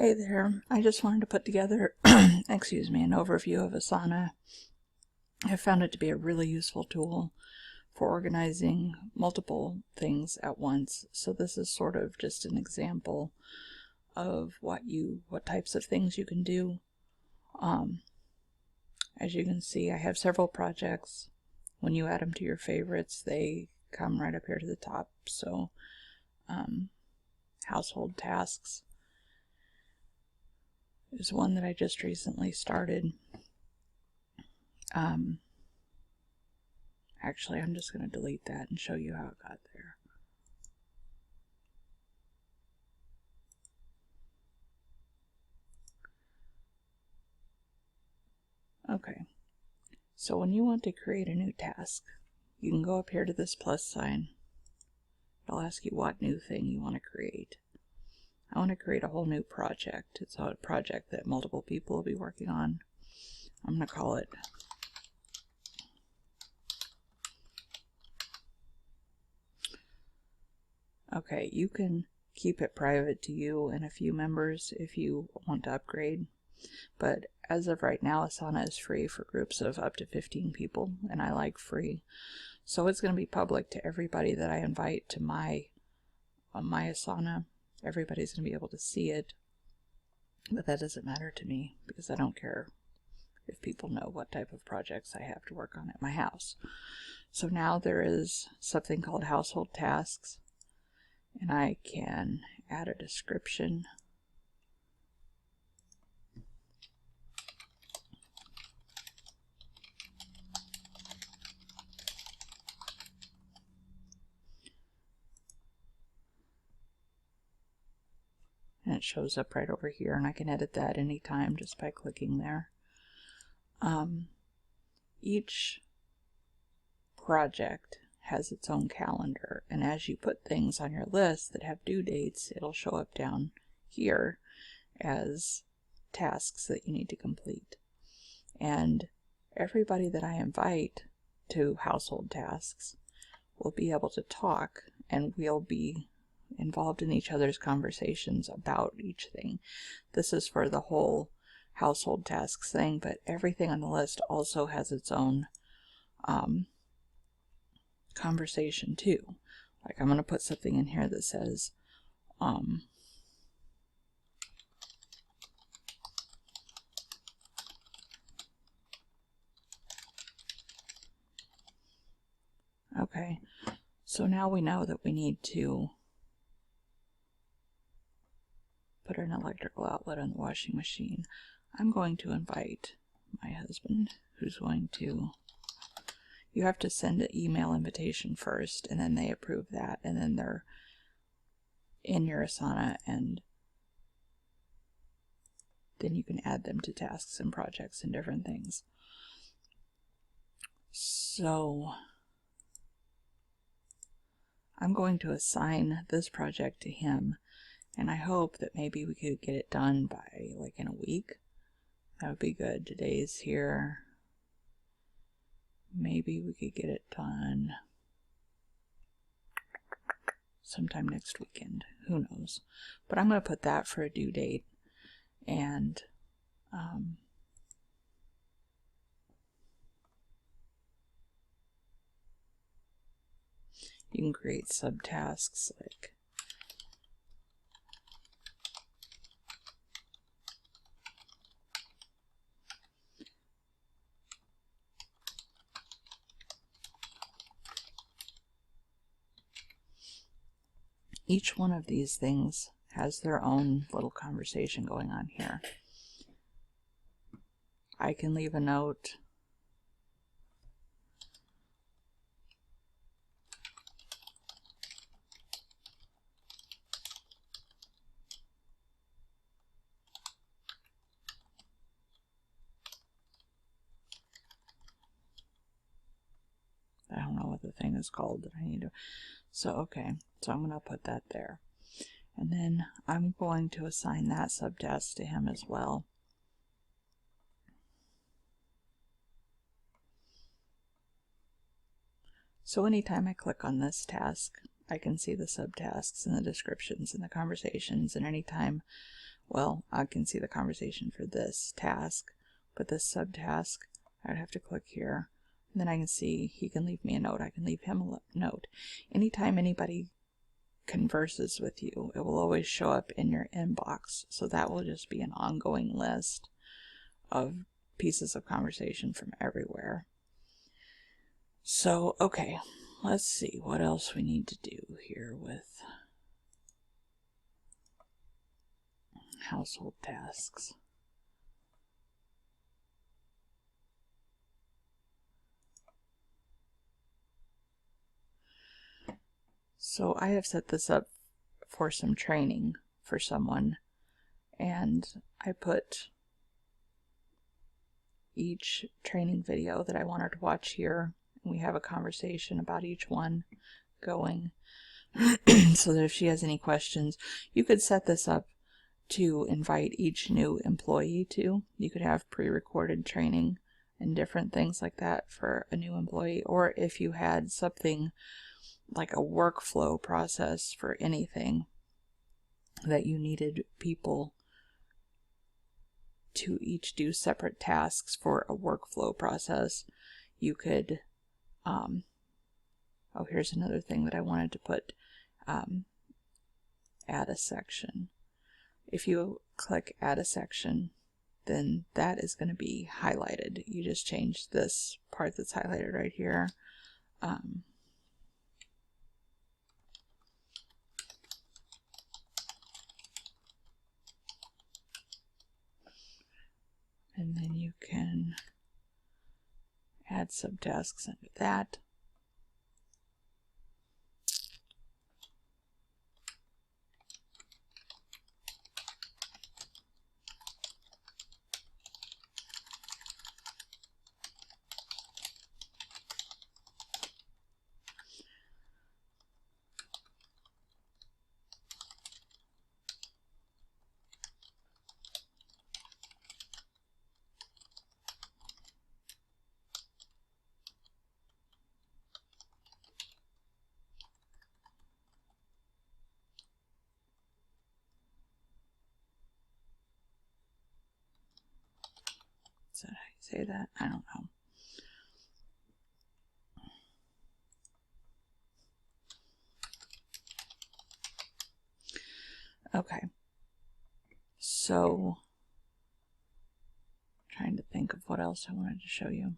Hey there, I just wanted to put together, excuse me, an overview of Asana. I found it to be a really useful tool for organizing multiple things at once. So this is sort of just an example of what types of things you can do. As you can see, I have several projects. When you add them to your favorites, they come right up here to the top. So household tasks is one that I just recently started. Actually, I'm just going to delete that and show you how it got there. Okay, so when you want to create a new task, you can go up here to this plus sign. It'll ask you what new thing you want to create. I want to create a whole new project. It's a project that multiple people will be working on. I'm going to call it okay, you can keep it private to you and a few members if you want to upgrade. But as of right now, Asana is free for groups of up to 15 people, and I like free. So it's going to be public to everybody that I invite to my Asana. Everybody's going to be able to see it, but that doesn't matter to me because I don't care if people know what type of projects I have to work on at my house. So now there is something called household tasks, and I can add a description. And it shows up right over here, and I can edit that anytime just by clicking there. Each project has its own calendar, and as you put things on your list that have due dates, it'll show up down here as tasks that you need to complete. And everybody that I invite to household tasks will be able to talk, and we'll be involved in each other's conversations about each thing. This is for the whole household tasks thing, but everything on the list also has its own conversation too. Like I'm going to put something in here that says okay, so now we know that we need to put an electrical outlet on the washing machine. I'm going to invite my husband, who's going to, you have to send an email invitation first, and then they approve that, and then they're in your Asana, and then you can add them to tasks and projects and different things. So I'm going to assign this project to him, and I hope that maybe we could get it done by like in a week. That would be good. Today's here. Maybe we could get it done sometime next weekend. Who knows? But I'm going to put that for a due date. And you can create subtasks like each one of these things has their own little conversation going on here. I can leave a note. I don't know what the thing is called that I need to. So, okay. So I'm going to put that there. And then I'm going to assign that subtask to him as well. So anytime I click on this task, I can see the subtasks and the descriptions and the conversations, and anytime well, I can see the conversation for this task, but this subtask, I would have to click here. And then I can see he can leave me a note. I can leave him a note. Anytime anybody converses with you, it will always show up in your inbox. So that will just be an ongoing list of pieces of conversation from everywhere. So, okay, let's see what else we need to do here with household tasks. So I have set this up for some training for someone, and I put each training video that I want her to watch here. We have a conversation about each one going so that if she has any questions, you could set this up to invite each new employee to. You could have pre-recorded training and different things like that for a new employee, or if you had something like a workflow process for anything that you needed people to each do separate tasks for a workflow process, you could oh, here's another thing that I wanted to put, add a section. If you click add a section, then that is going to be highlighted. You just change this part that's highlighted right here. And then you can add subtasks under that. Is that how you say that? I don't know. Okay. So, trying to think of what else I wanted to show you.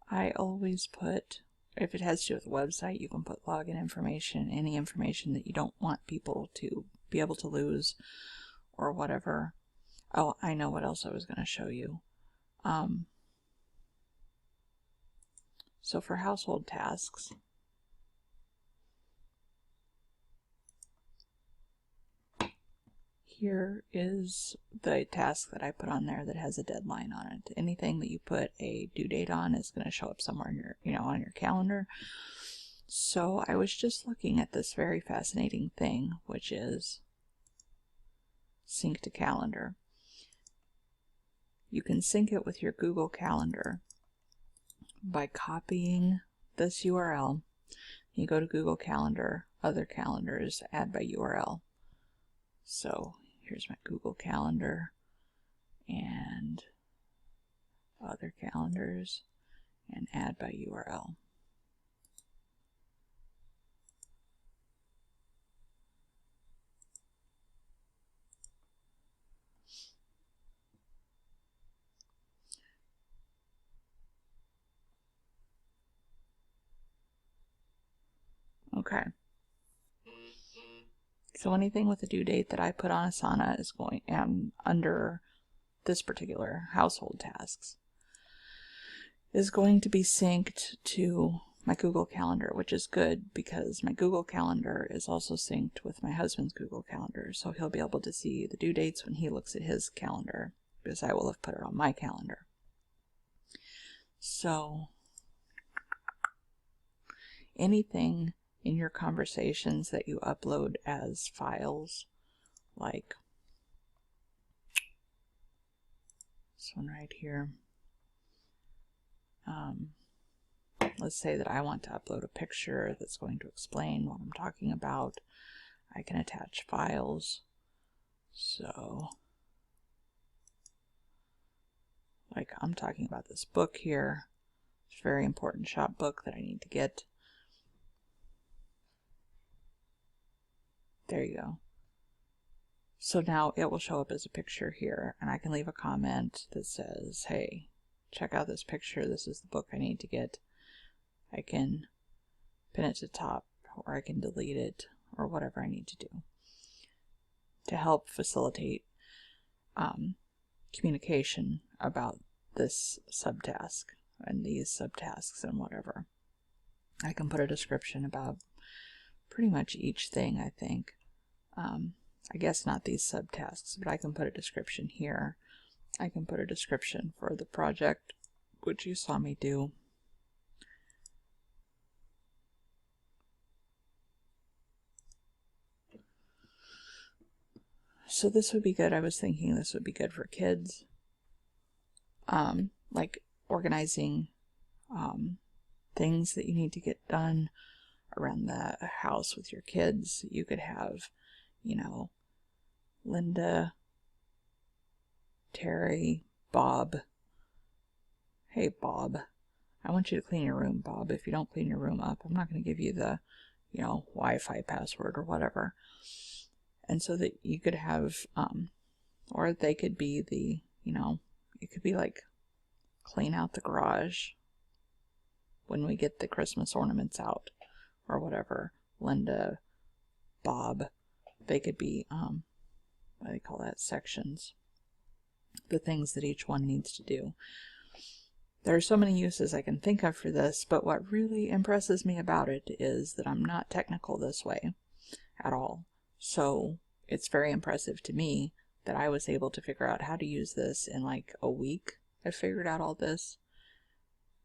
I always put, if it has to do with the website, you can put login information, any information that you don't want people to be able to lose or whatever. Oh, I know what else I was going to show you. So for household tasks, here is the task that I put on there that has a deadline on it. Anything that you put a due date on is going to show up somewhere in your, on your calendar. So I was just looking at this very fascinating thing, which is sync to calendar. You can sync it with your Google Calendar by copying this URL. You go to Google Calendar, other calendars, add by URL. So here's my Google Calendar and other calendars and add by URL. Okay. So anything with a due date that I put on Asana is going under this particular household tasks is going to be synced to my Google Calendar, which is good because my Google Calendar is also synced with my husband's Google Calendar, so he'll be able to see the due dates when he looks at his calendar because I will have put it on my calendar. So anything in your conversations that you upload as files, like this one right here, let's say that I want to upload a picture that's going to explain what I'm talking about. I can attach files. So, like, I'm talking about this book here. It's a very important shop book that I need to get. There you go. So now it will show up as a picture here, and I can leave a comment that says, hey, check out this picture. This is the book I need to get. I can pin it to the top, or I can delete it, or whatever I need to do to help facilitate communication about this subtask and these subtasks and whatever. I can put a description about pretty much each thing, I think. I guess not these subtasks, but I can put a description here. I can put a description for the project, which you saw me do. So this would be good. I was thinking this would be good for kids. Like organizing things that you need to get done around the house with your kids. You could have, you know, Linda, Terry, Bob. Hey, Bob, I want you to clean your room, Bob. If you don't clean your room up, I'm not going to give you the, you know, Wi-Fi password or whatever. And so that you could have, or they could be the, you know, it could be like clean out the garage when we get the Christmas ornaments out or whatever. Linda, Bob, they could be, what do they call that, sections. The things that each one needs to do. There are so many uses I can think of for this, but what really impresses me about it is that I'm not technical this way at all. So it's very impressive to me that I was able to figure out how to use this in like a week. I figured out all this.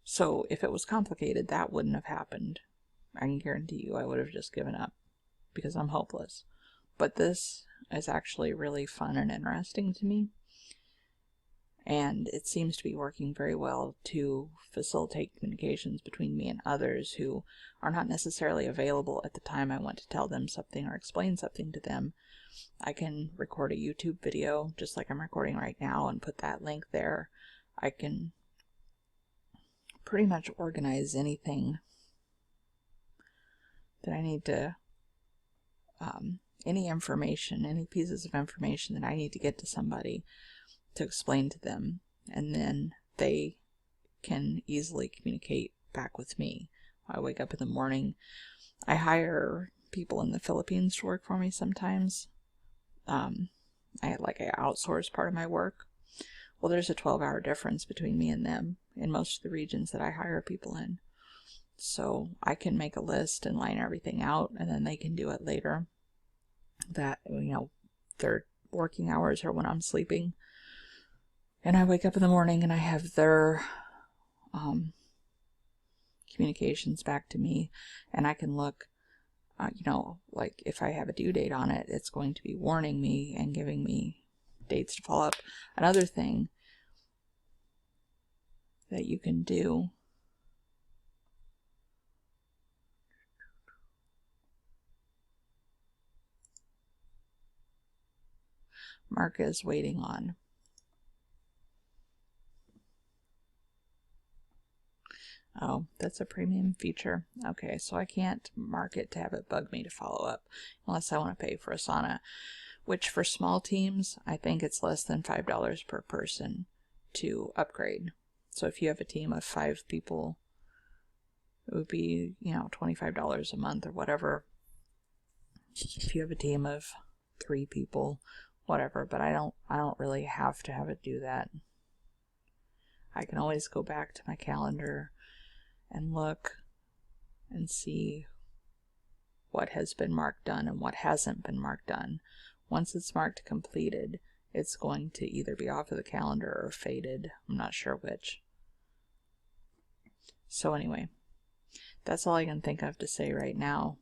So if it was complicated, that wouldn't have happened. I can guarantee you I would have just given up because I'm hopeless. But this is actually really fun and interesting to me. And it seems to be working very well to facilitate communications between me and others who are not necessarily available at the time I want to tell them something or explain something to them. I can record a YouTube video just like I'm recording right now and put that link there. I can pretty much organize anything that I need to, any information, any pieces of information that I need to get to somebody to explain to them, and then they can easily communicate back with me. I wake up in the morning. I hire people in the Philippines to work for me sometimes. I outsource part of my work. Well, there's a 12-hour difference between me and them in most of the regions that I hire people in. So I can make a list and line everything out, and then they can do it later. That, you know, their working hours are when I'm sleeping. And I wake up in the morning and I have their communications back to me, and I can look, you know, like if I have a due date on it, it's going to be warning me and giving me dates to follow up. Another thing that you can do mark as waiting on. Oh, that's a premium feature. Okay, so I can't mark it to have it bug me to follow up unless I want to pay for Asana, which for small teams, I think it's less than $5 per person to upgrade. So if you have a team of 5 people, it would be, you know, $25 a month or whatever. If you have a team of 3 people, whatever, but I don't really have to have it do that. I can always go back to my calendar and look and see what has been marked done and what hasn't been marked done. Once it's marked completed, it's going to either be off of the calendar or faded. I'm not sure which. So anyway, that's all I can think of to say right now.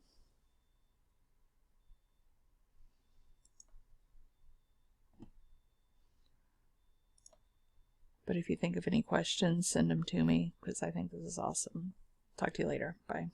But if you think of any questions, send them to me, because I think this is awesome. Talk to you later. Bye.